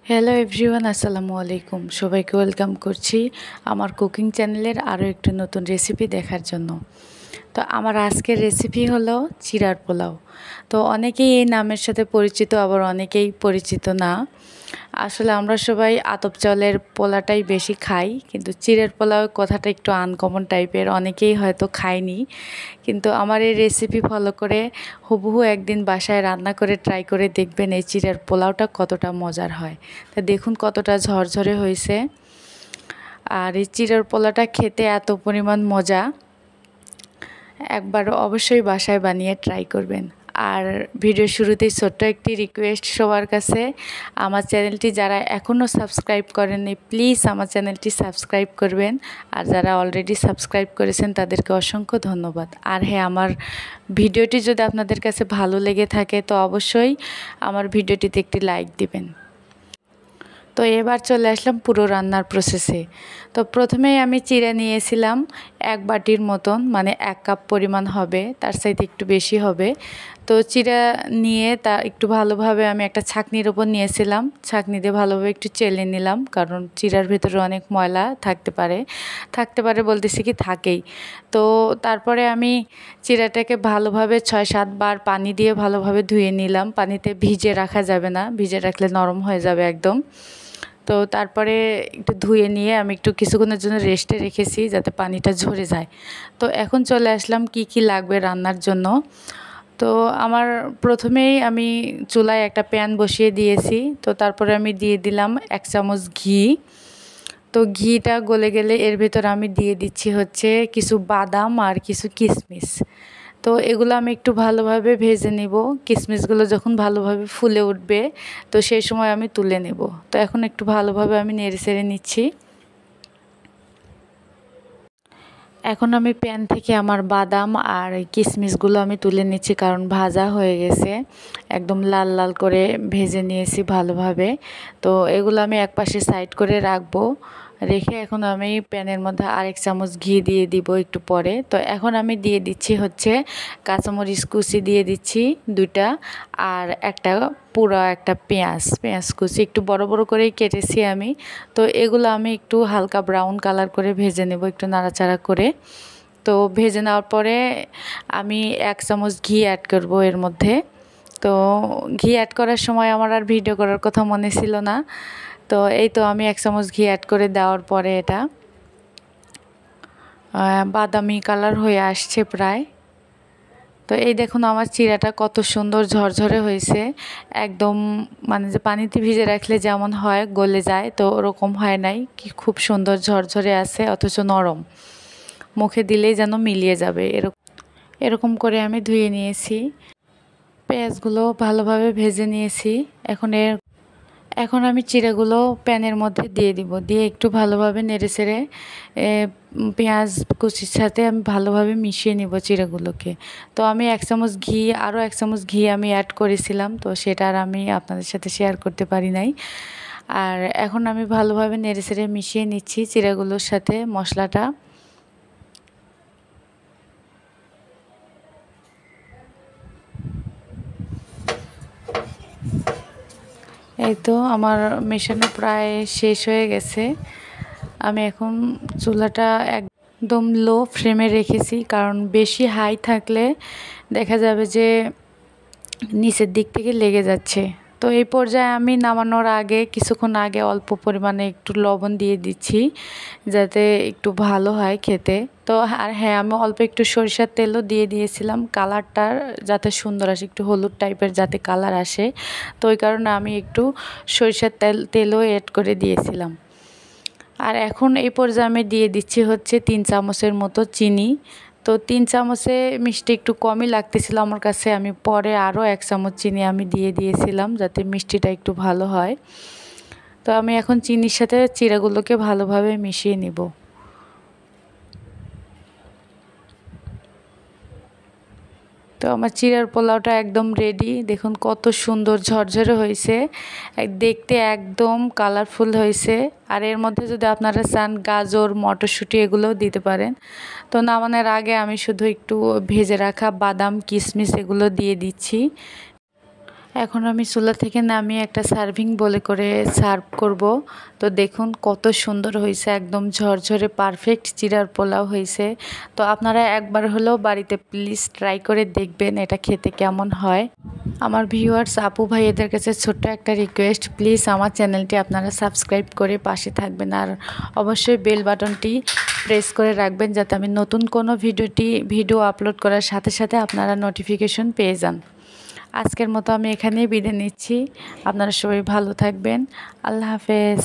Hello everyone, আসসালামু আলাইকুম। সবাইকে ওয়েলকাম করছি আমার কুকিং চ্যানেলের আরও একটি নতুন রেসিপি দেখার জন্য। তো আমার আজকের রেসিপি হলো চিড়ার পোলাও। তো অনেকেই এই নামের সাথে পরিচিত, আবার অনেকেই পরিচিত না। আসলে আমরা সবাই আতপ চালের পোলাটাই বেশি খাই, কিন্তু চিড়ের পোলাও কথাটা একটু আনকমন টাইপের, অনেকেই হয়তো খায়নি। কিন্তু আমার এই রেসিপি ফলো করে হুবহু একদিন বাসায় রান্না করে ট্রাই করে দেখবেন এই চিড়ের পোলাওটা কতটা মজার হয়। তা দেখুন কতটা ঝরঝরে হয়েছে। আর এই চিড়ের পোলাওটা খেতে এত পরিমাণ মজা, একবার অবশ্যই বাসায় বানিয়ে ট্রাই করবেন। আর ভিডিও শুরুতেই ছোট্ট একটি রিকোয়েস্ট সবার কাছে, আমার চ্যানেলটি যারা এখনও সাবস্ক্রাইব করেননি প্লিজ আমার চ্যানেলটি সাবস্ক্রাইব করবেন। আর যারা অলরেডি সাবস্ক্রাইব করেছেন তাদেরকে অসংখ্য ধন্যবাদ। আর হ্যাঁ, আমার ভিডিওটি যদি আপনাদের কাছে ভালো লেগে থাকে তো অবশ্যই আমার ভিডিওটিতে একটি লাইক দিবেন। তো এবার চলে আসলাম পুরো রান্নার প্রসেসে। তো প্রথমেই আমি চিড়া নিয়েছিলাম 1 বাটির মতন, মানে 1 কাপ পরিমাণ হবে, তার চাইতে একটু বেশি হবে। তো চিড়া নিয়ে তা একটু ভালোভাবে আমি একটা ছাঁকনির ওপর নিয়েছিলাম, ছাঁকনি দিয়ে ভালোভাবে একটু চেলে নিলাম, কারণ চিড়ার ভেতরে অনেক ময়লা থাকতে পারে বলতেছি কি থাকেই। তো তারপরে আমি চিড়াটাকে ভালোভাবে 6-7 বার পানি দিয়ে ভালোভাবে ধুয়ে নিলাম। পানিতে ভিজে রাখা যাবে না, ভিজে রাখলে নরম হয়ে যাবে একদম। তো তারপরে একটু ধুয়ে নিয়ে আমি একটু কিছুক্ষণের জন্য রেস্টে রেখেছি যাতে পানিটা ঝরে যায়। তো এখন চলে আসলাম কি কি লাগবে রান্নার জন্য। তো আমার প্রথমেই আমি চুলায় একটা প্যান বসিয়ে দিয়েছি। তো তারপরে আমি দিয়ে দিলাম 1 চামচ ঘি। তো ঘিটা গলে গেলে এর ভেতর আমি দিয়ে দিচ্ছি হচ্ছে কিছু বাদাম আর কিছু কিশমিশ। তো এগুলো আমি একটু ভালোভাবে ভেজে নেব। কিশমিশগুলো যখন ভালোভাবে ফুলে উঠবে তো সেই সময় আমি তুলে নেব। তো এখন একটু ভালোভাবে আমি নেড়ে-চেড়ে নিচ্ছি। এখন আমি প্যান থেকে আমার বাদাম আর কিশমিশগুলো আমি তুলে নিচ্ছি, কারণ ভাজা হয়ে গেছে, একদম লাল লাল করে ভেজে নিয়েছি ভালোভাবে। তো এগুলো আমি একপাশে সাইড করে রাখবো। রেখে এখন আমি প্যানের মধ্যে আরেক চামচ ঘি দিয়ে দিব একটু পরে। তো এখন আমি দিয়ে দিচ্ছি হচ্ছে কাঁচামরিচ কুচি দিয়ে দিচ্ছি 2টা, আর একটা পেঁয়াজ কুচি একটু বড় বড় করেই কেটেছি আমি। তো এগুলো আমি একটু হালকা ব্রাউন কালার করে ভেজে নেব, একটু নাড়াচাড়া করে। তো ভেজে নেওয়ার পরে আমি 1 চামচ ঘি অ্যাড করব এর মধ্যে। তো ঘি অ্যাড করার সময় আমার আর ভিডিও করার কথা মনে ছিল না। তো এই তো আমি 1 চামচ ঘি অ্যাড করে দেওয়ার পরে এটা বাদামি কালার হয়ে আসছে প্রায়। তো এই দেখুন আমার চিড়াটা কত সুন্দর ঝরঝরে হয়েছে, একদম মানে যে পানিতে ভিজে রাখলে যেমন হয় গলে যায়, তো ওরকম হয় নাই, কি খুব সুন্দর ঝরঝরে আছে, অথচ নরম, মুখে দিলেই যেন মিলিয়ে যাবে এরকম করে আমি ধুয়ে নিয়েছি। পেঁয়াজগুলো ভালোভাবে ভেজে নিয়েছি। এখন আমি চিড়াগুলো প্যানের মধ্যে দিয়ে দিব, দিয়ে একটু ভালোভাবে নেড়েচেড়ে পেঁয়াজ কুচির সাথে আমি ভালোভাবে মিশিয়ে নিব চিড়াগুলোকে। তো আমি 1 চামচ ঘি, আরও 1 চামচ ঘি আমি অ্যাড করেছিলাম, তো সেটা আর আমি আপনাদের সাথে শেয়ার করতে পারি নাই। আর এখন আমি ভালোভাবে নেড়েচেড়ে মিশিয়ে নিচ্ছি চিড়াগুলোর সাথে মশলাটা। এই তো আমার মেশানো প্রায় শেষ হয়ে গেছে। আমি এখন চুলাটা একদম লো ফ্লেমে রেখেছি, কারণ বেশি হাই থাকলে দেখা যাবে যে নিচের দিক থেকে লেগে যাচ্ছে। তো এই পর্যায়ে আমি নামানোর আগে কিছুক্ষণ আগে অল্প পরিমাণে একটু লবণ দিয়ে দিচ্ছি, যাতে একটু ভালো হয় খেতে। তো আর হ্যাঁ, আমি অল্প একটু সরিষার তেলও দিয়ে দিয়েছিলাম, কালারটার যাতে সুন্দর আসে, একটু হলুদ টাইপের যাতে কালার আসে। তো ওই কারণে আমি একটু সরিষার তেলও অ্যাড করে দিয়েছিলাম। আর এখন এই পর্যায়ে আমি দিয়ে দিচ্ছি হচ্ছে 3 চামচের মতো চিনি। তো 3 চামচে মিষ্টি একটু কমই লাগতেছিল আমার কাছে, আমি পরে আরও 1 চামচ চিনি আমি দিয়ে দিয়েছিলাম যাতে মিষ্টিটা একটু ভালো হয়। তো আমি এখন চিনির সাথে চিড়াগুলোকে ভালোভাবে মিশিয়ে নিব। তো আমার চিড়ার পোলাওটা একদম রেডি, দেখুন কত সুন্দর ঝরঝরে হয়েছে, দেখতে একদম কালারফুল হয়েছে। আর এর মধ্যে যদি আপনারা চান গাজর, মটরশুঁটি এগুলোও দিতে পারেন। তো নামানোর আগে আমি শুধু একটু ভেজে রাখা বাদাম, কিশমিশ এগুলো দিয়ে দিচ্ছি। এখন আমি চুলা থেকে নামিয়ে একটা সার্ভিং বলে করে সার্ভ করব। তো দেখুন কত সুন্দর হয়েছে, একদম ঝরঝরে পারফেক্ট চিড়ার পোলাও হয়েছে। তো আপনারা একবার হলেও বাড়িতে প্লিজ ট্রাই করে দেখবেন এটা খেতে কেমন হয়। আমার ভিউয়ার্স আপু ভাইয়েদের কাছে ছোট্ট একটা রিকোয়েস্ট, প্লিজ আমার চ্যানেলটি আপনারা সাবস্ক্রাইব করে পাশে থাকবেন আর অবশ্যই বেল বাটনটি প্রেস করে রাখবেন যাতে আমি নতুন কোনো ভিডিও আপলোড করার সাথে সাথে আপনারা নোটিফিকেশন পেয়ে যান। আজকের মতো আমি এখানেই বিদায় নিচ্ছি। আপনারা সবাই ভালো থাকবেন। আল্লাহ হাফেজ।